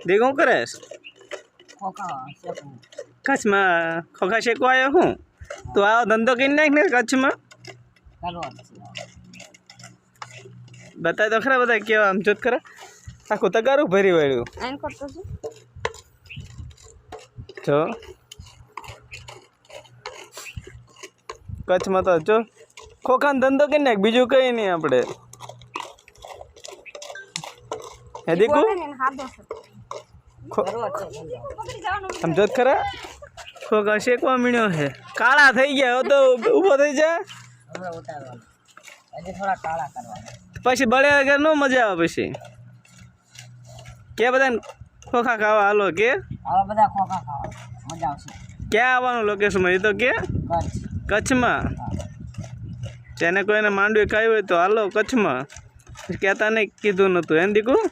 શું કરેશ? કચ્છમાં ખોખા શેકવા આવ્યો હું? તો આવો ધંધો કરી નાખ ને કચ્છમાં. બતાય તો ખરા બધા કેવા આમ જોત ખરા આખું તગારું ભરી વળ્યું જો કચ્છમાં તો જો ખોખાનો ધંધો કરી નાખ બીજું કઈ નહીં આપણે. હે દીકુ આમ જોત ખરા ખોખા શેકવા મીણ્યો છે. કાળા થઈ ગયા તો ઊભો થઈ જા પછી બળે વગર નો મજા આવે. પછી કે બધા ખોખા ખાવા હાલો કે બધા ખોખા ખાવા મજા આવશે. ક્યાં આવવાનું લોકેશનમાં એ તો કે કચ્છમાં. જેને કોઈને માંડવી ખાવી હોય તો હાલો કચ્છમાં. કહેતા નહીં કીધું નતું એમ દીકું.